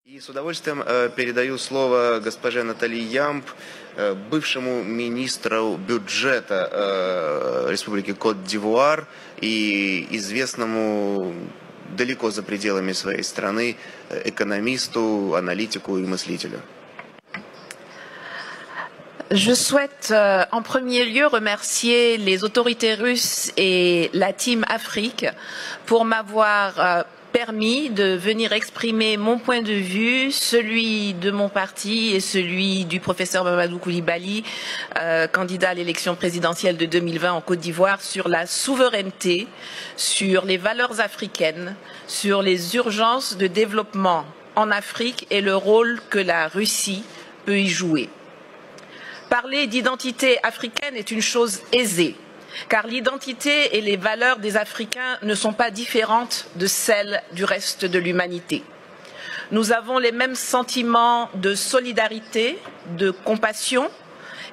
И с удовольствием передаю слово госпоже Натали Ямб, бывшему министру бюджета Республики Кот-д'Ивуар и известному далеко за пределами своей страны экономисту, аналитику и мыслителю. Je souhaite en premier lieu remercier les autorités russes et la Team Afrique pour m'avoir permis de venir exprimer mon point de vue, celui de mon parti et celui du professeur Mamadou Koulibaly, candidat à l'élection présidentielle de 2020 en Côte d'Ivoire, sur la souveraineté, sur les valeurs africaines, sur les urgences de développement en Afrique et le rôle que la Russie peut y jouer. Parler d'identité africaine est une chose aisée, car l'identité et les valeurs des Africains ne sont pas différentes de celles du reste de l'humanité. Nous avons les mêmes sentiments de solidarité, de compassion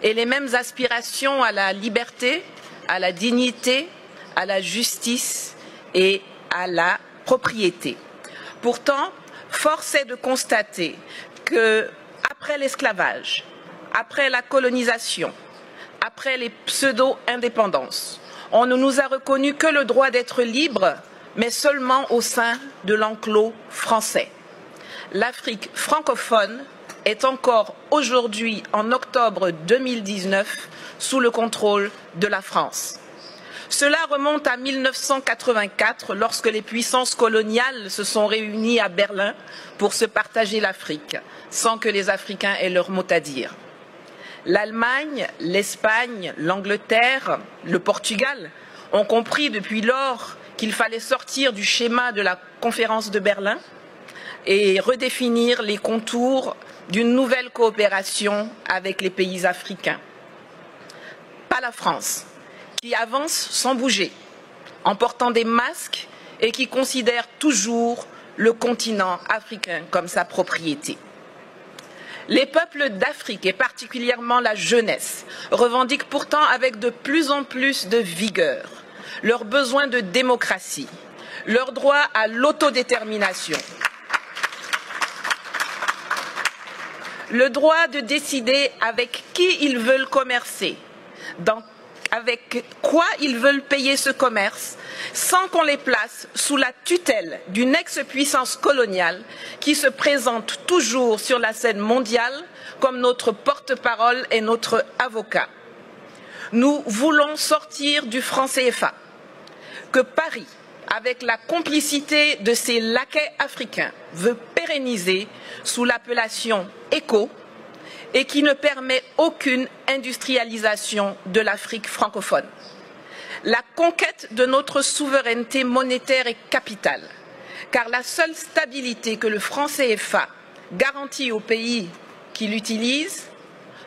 et les mêmes aspirations à la liberté, à la dignité, à la justice et à la propriété. Pourtant, force est de constater que, après l'esclavage, après la colonisation, après les pseudo-indépendances, on ne nous a reconnu que le droit d'être libre, mais seulement au sein de l'enclos français. L'Afrique francophone est encore aujourd'hui, en octobre 2019, sous le contrôle de la France. Cela remonte à 1984, lorsque les puissances coloniales se sont réunies à Berlin pour se partager l'Afrique, sans que les Africains aient leur mot à dire. L'Allemagne, l'Espagne, l'Angleterre, le Portugal ont compris depuis lors qu'il fallait sortir du schéma de la conférence de Berlin et redéfinir les contours d'une nouvelle coopération avec les pays africains. Pas la France, qui avance sans bouger, en portant des masques et qui considère toujours le continent africain comme sa propriété. Les peuples d'Afrique, et particulièrement la jeunesse, revendiquent pourtant avec de plus en plus de vigueur leur besoin de démocratie, leur droit à l'autodétermination, le droit de décider avec qui ils veulent commercer, avec quoi ils veulent payer ce commerce, sans qu'on les place sous la tutelle d'une ex-puissance coloniale qui se présente toujours sur la scène mondiale comme notre porte-parole et notre avocat. Nous voulons sortir du franc CFA, que Paris, avec la complicité de ses laquais africains, veut pérenniser sous l'appellation ECO, et qui ne permet aucune industrialisation de l'Afrique francophone. La conquête de notre souveraineté monétaire est capitale, car la seule stabilité que le franc CFA garantit aux pays qui l'utilisent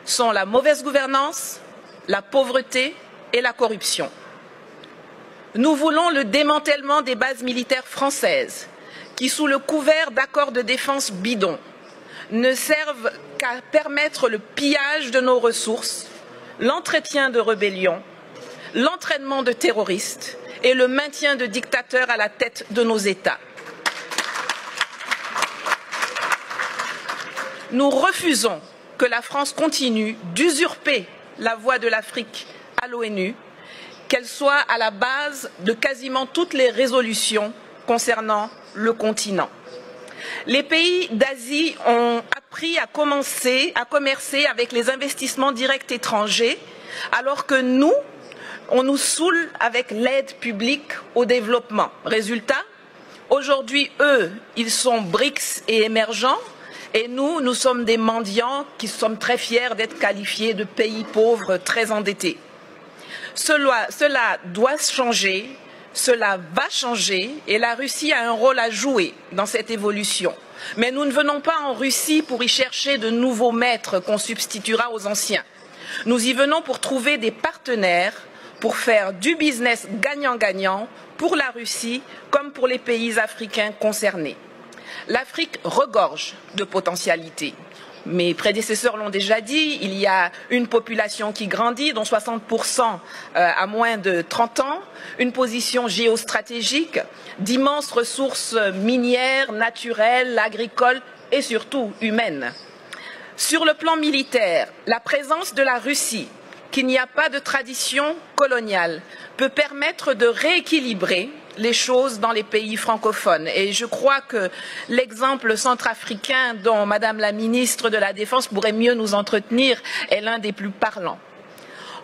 sont la mauvaise gouvernance, la pauvreté et la corruption. Nous voulons le démantèlement des bases militaires françaises, qui, sous le couvert d'accords de défense bidons, ne servent qu'à permettre le pillage de nos ressources, l'entretien de rébellions, l'entraînement de terroristes et le maintien de dictateurs à la tête de nos États. Nous refusons que la France continue d'usurper la voix de l'Afrique à l'ONU, qu'elle soit à la base de quasiment toutes les résolutions concernant le continent. Les pays d'Asie ont appris à commercer avec les investissements directs étrangers, alors que nous, on nous saoule avec l'aide publique au développement. Résultat, aujourd'hui, eux, ils sont BRICS et émergents, et nous, nous sommes des mendiants qui sommes très fiers d'être qualifiés de pays pauvres très endettés. Cela doit changer. Cela va changer et la Russie a un rôle à jouer dans cette évolution. Mais nous ne venons pas en Russie pour y chercher de nouveaux maîtres qu'on substituera aux anciens. Nous y venons pour trouver des partenaires, pour faire du business gagnant-gagnant pour la Russie comme pour les pays africains concernés. L'Afrique regorge de potentialités. Mes prédécesseurs l'ont déjà dit, il y a une population qui grandit, dont 60% à moins de 30 ans, une position géostratégique, d'immenses ressources minières, naturelles, agricoles et surtout humaine. Sur le plan militaire, la présence de la Russie, qu'il n'y a pas de tradition coloniale, peut permettre de rééquilibrer les choses dans les pays francophones. Et je crois que l'exemple centrafricain dont Madame la ministre de la Défense pourrait mieux nous entretenir est l'un des plus parlants.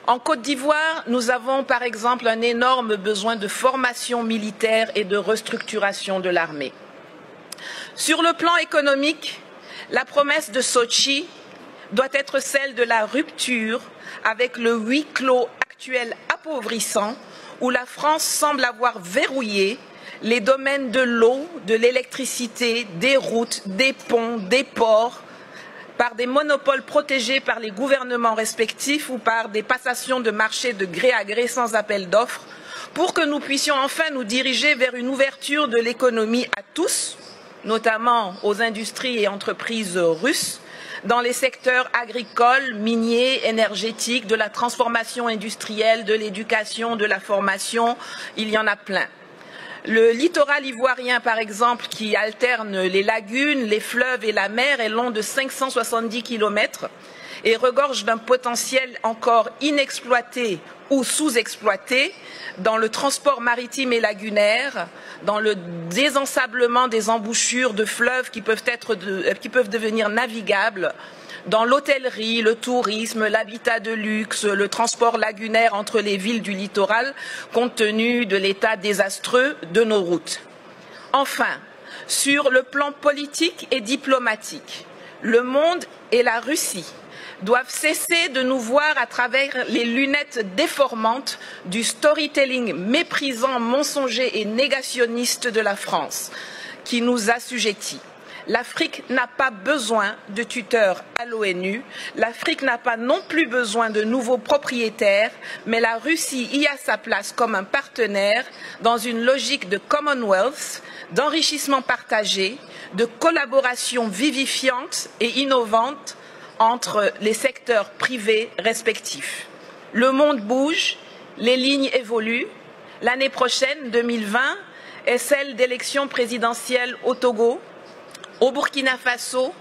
En Côte d'Ivoire, nous avons par exemple un énorme besoin de formation militaire et de restructuration de l'armée. Sur le plan économique, la promesse de Sochi doit être celle de la rupture avec le huis clos actuel appauvrissant où la France semble avoir verrouillé les domaines de l'eau, de l'électricité, des routes, des ponts, des ports, par des monopoles protégés par les gouvernements respectifs ou par des passations de marché de gré à gré sans appel d'offres, pour que nous puissions enfin nous diriger vers une ouverture de l'économie à tous, notamment aux industries et entreprises russes, dans les secteurs agricoles, miniers, énergétiques, de la transformation industrielle, de l'éducation, de la formation, il y en a plein. Le littoral ivoirien, par exemple, qui alterne les lagunes, les fleuves et la mer, est long de 570 km et regorge d'un potentiel encore inexploité ou sous-exploité dans le transport maritime et lagunaire, dans le désensablement des embouchures de fleuves qui peuvent devenir navigables, dans l'hôtellerie, le tourisme, l'habitat de luxe, le transport lagunaire entre les villes du littoral, compte tenu de l'état désastreux de nos routes. Enfin, sur le plan politique et diplomatique, le monde et la Russie doivent cesser de nous voir à travers les lunettes déformantes du storytelling méprisant, mensonger et négationniste de la France, qui nous assujettit. L'Afrique n'a pas besoin de tuteurs à l'ONU, l'Afrique n'a pas non plus besoin de nouveaux propriétaires, mais la Russie y a sa place comme un partenaire dans une logique de Commonwealth, d'enrichissement partagé, de collaboration vivifiante et innovante entre les secteurs privés respectifs. Le monde bouge, les lignes évoluent. L'année prochaine, 2020, est celle d'élections présidentielles au Togo, au Burkina Faso,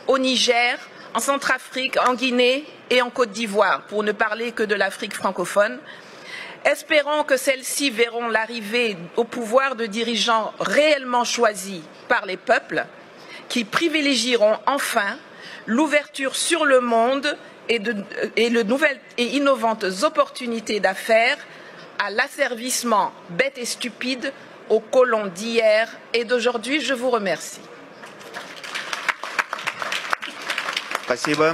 au Niger, en Centrafrique, en Guinée et en Côte d'Ivoire, pour ne parler que de l'Afrique francophone. Espérons que celles-ci verront l'arrivée au pouvoir de dirigeants réellement choisis par les peuples, qui privilégieront enfin l'ouverture sur le monde et de nouvelles et innovantes opportunités d'affaires à l'asservissement bête et stupide aux colons d'hier et d'aujourd'hui. Je vous remercie. Спасибо.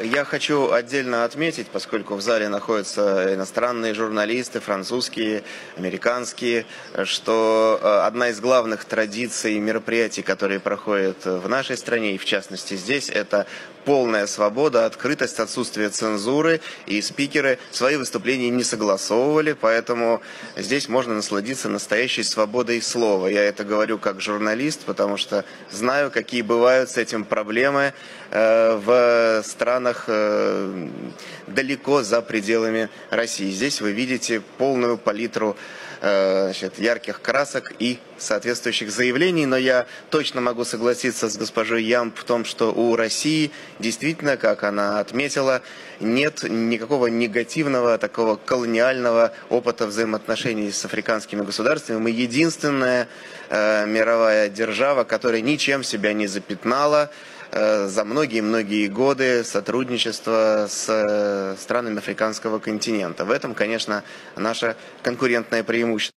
Я хочу отдельно отметить, поскольку в зале находятся иностранные журналисты, французские, американские, что одна из главных традиций мероприятий, которые проходят в нашей стране и в частности здесь, это полная свобода, открытость, отсутствие цензуры, и спикеры свои выступления не согласовывали, поэтому здесь можно насладиться настоящей свободой слова. Я это говорю как журналист, потому что знаю, какие бывают с этим проблемы в странах далеко за пределами России. Здесь вы видите полную палитру ярких красок и соответствующих заявлений, но я точно могу согласиться с госпожой Ямб в том, что у России действительно, как она отметила, нет никакого негативного, такого колониального опыта взаимоотношений с африканскими государствами. Мы единственная мировая держава, которая ничем себя не запятнала за многие-многие годы сотрудничества с странами африканского континента. В этом, конечно, наше конкурентное преимущество.